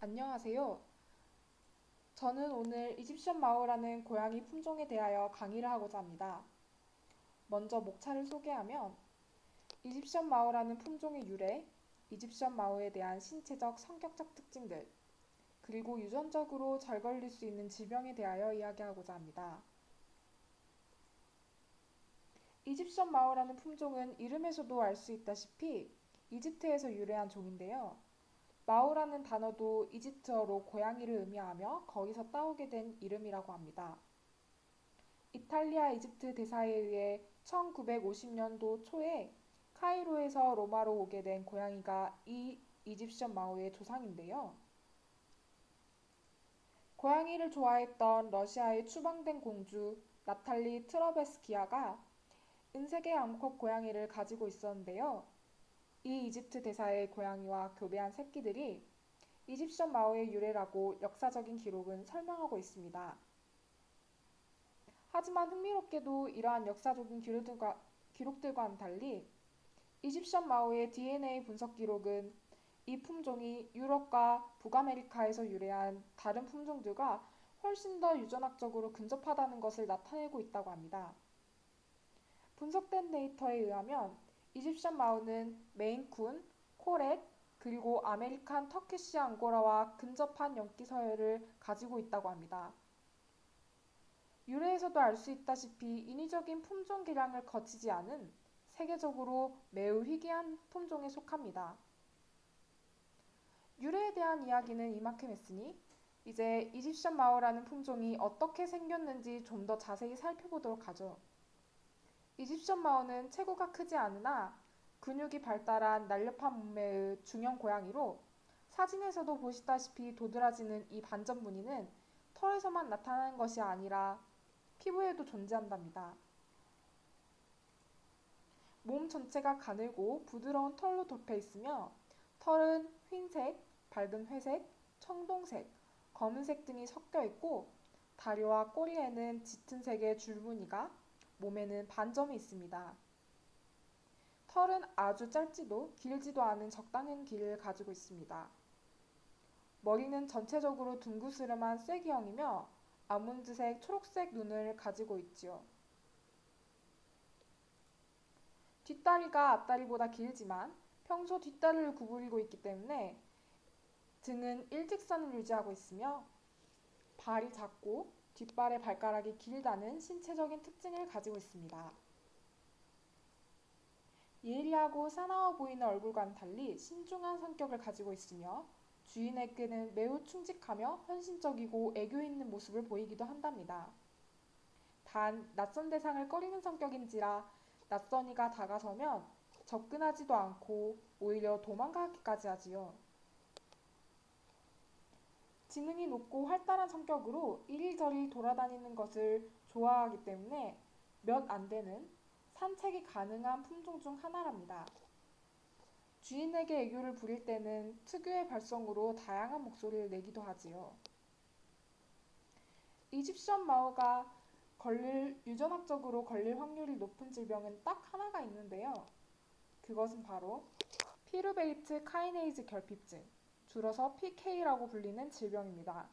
안녕하세요. 저는 오늘 이집션 마오라는 고양이 품종에 대하여 강의를 하고자 합니다. 먼저 목차를 소개하면 이집션 마오라는 품종의 유래, 이집션 마오에 대한 신체적, 성격적 특징들, 그리고 유전적으로 잘 걸릴 수 있는 질병에 대하여 이야기하고자 합니다. 이집션 마오라는 품종은 이름에서도 알 수 있다시피 이집트에서 유래한 종인데요. 마오라는 단어도 이집트어로 고양이를 의미하며 거기서 따오게 된 이름이라고 합니다. 이탈리아 이집트 대사에 의해 1950년도 초에 카이로에서 로마로 오게 된 고양이가 이 이집션 마오의 조상인데요. 고양이를 좋아했던 러시아의 추방된 공주 나탈리 트러베스키아가 은색의 암컷 고양이를 가지고 있었는데요. 이 이집트 대사의 고양이와 교배한 새끼들이 이집션 마오의 유래라고 역사적인 기록은 설명하고 있습니다. 하지만 흥미롭게도 이러한 역사적인 기록들과는 달리 이집션 마오의 DNA 분석 기록은 이 품종이 유럽과 북아메리카에서 유래한 다른 품종들과 훨씬 더 유전학적으로 근접하다는 것을 나타내고 있다고 합니다. 분석된 데이터에 의하면 이집션 마오는 메인쿤, 코렛, 그리고 아메리칸 터키시 앙고라와 근접한 연기 서열을 가지고 있다고 합니다. 유래에서도 알 수 있다시피 인위적인 품종 개량을 거치지 않은 세계적으로 매우 희귀한 품종에 속합니다. 유래에 대한 이야기는 이만큼 했으니 이제 이집션 마오라는 품종이 어떻게 생겼는지 좀 더 자세히 살펴보도록 하죠. 이집션 마오는 체구가 크지 않으나 근육이 발달한 날렵한 몸매의 중형 고양이로 사진에서도 보시다시피 도드라지는 이 반점 무늬는 털에서만 나타나는 것이 아니라 피부에도 존재한답니다. 몸 전체가 가늘고 부드러운 털로 덮여 있으며 털은 흰색, 밝은 회색, 청동색, 검은색 등이 섞여 있고 다리와 꼬리에는 짙은 색의 줄무늬가, 몸에는 반점이 있습니다. 털은 아주 짧지도 길지도 않은 적당한 길이를 가지고 있습니다. 머리는 전체적으로 둥그스름한 쐐기형이며 아몬드색, 초록색 눈을 가지고 있지요. 뒷다리가 앞다리보다 길지만 평소 뒷다리를 구부리고 있기 때문에 등은 일직선을 유지하고 있으며 발이 작고 뒷발의 발가락이 길다는 신체적인 특징을 가지고 있습니다. 예리하고 사나워 보이는 얼굴과는 달리 신중한 성격을 가지고 있으며 주인에게는 매우 충직하며 헌신적이고 애교 있는 모습을 보이기도 한답니다. 단 낯선 대상을 꺼리는 성격인지라 낯선 이가 다가서면 접근하지도 않고 오히려 도망가기까지 하지요. 지능이 높고 활달한 성격으로 이리저리 돌아다니는 것을 좋아하기 때문에 몇 안 되는 산책이 가능한 품종 중 하나랍니다. 주인에게 애교를 부릴 때는 특유의 발성으로 다양한 목소리를 내기도 하지요. 이집션 마오가 유전학적으로 걸릴 확률이 높은 질병은 딱 하나가 있는데요. 그것은 바로 피루베이트 카이네이즈 결핍증, 줄여서 PK라고 불리는 질병입니다.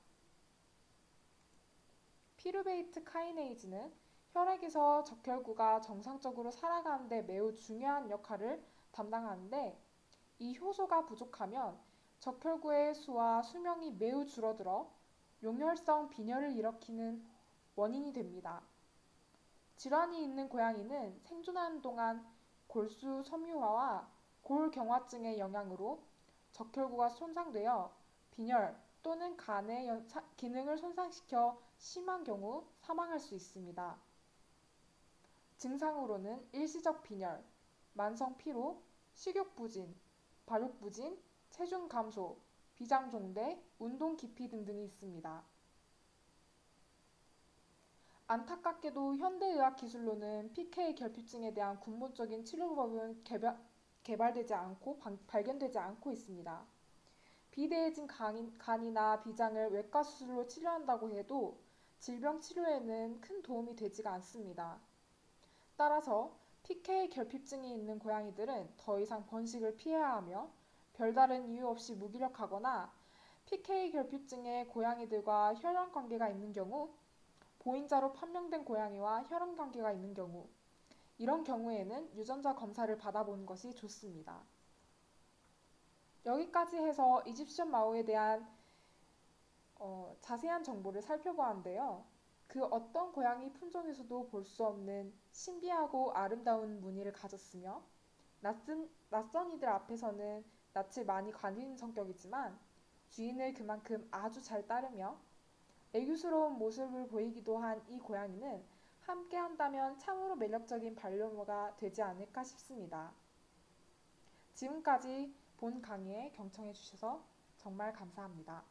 피루베이트 카이네이즈는 혈액에서 적혈구가 정상적으로 살아가는 데 매우 중요한 역할을 담당하는데 이 효소가 부족하면 적혈구의 수와 수명이 매우 줄어들어 용혈성 빈혈을 일으키는 원인이 됩니다. 질환이 있는 고양이는 생존하는 동안 골수 섬유화와 골경화증의 영향으로 적혈구가 손상되어 빈혈 또는 간의 기능을 손상시켜 심한 경우 사망할 수 있습니다. 증상으로는 일시적 빈혈, 만성 피로, 식욕부진, 발육부진, 체중 감소, 비장종대, 운동 기피 등등이 있습니다. 안타깝게도 현대의학 기술로는 PK 결핍증에 대한 근본적인 치료법은 개발되지 않고 발견되지 않고 있습니다. 비대해진 간이나 비장을 외과 수술로 치료한다고 해도 질병 치료에는 큰 도움이 되지가 않습니다. 따라서 PK 결핍증이 있는 고양이들은 더 이상 번식을 피해야 하며 별다른 이유 없이 무기력하거나 PK 결핍증에 고양이들과 혈연 관계가 있는 경우, 보인자로 판명된 고양이와 혈연 관계가 있는 경우, 이런 경우에는 유전자 검사를 받아보는 것이 좋습니다. 여기까지 해서 이집션 마우에 대한 자세한 정보를 살펴보았는데요. 그 어떤 고양이 품종에서도 볼 수 없는 신비하고 아름다운 무늬를 가졌으며 낯선 이들 앞에서는 낯을 많이 가리는 성격이지만 주인을 그만큼 아주 잘 따르며 애교스러운 모습을 보이기도 한 이 고양이는 함께 한다면 참으로 매력적인 반려묘가 되지 않을까 싶습니다. 지금까지 본 강의에 경청해 주셔서 정말 감사합니다.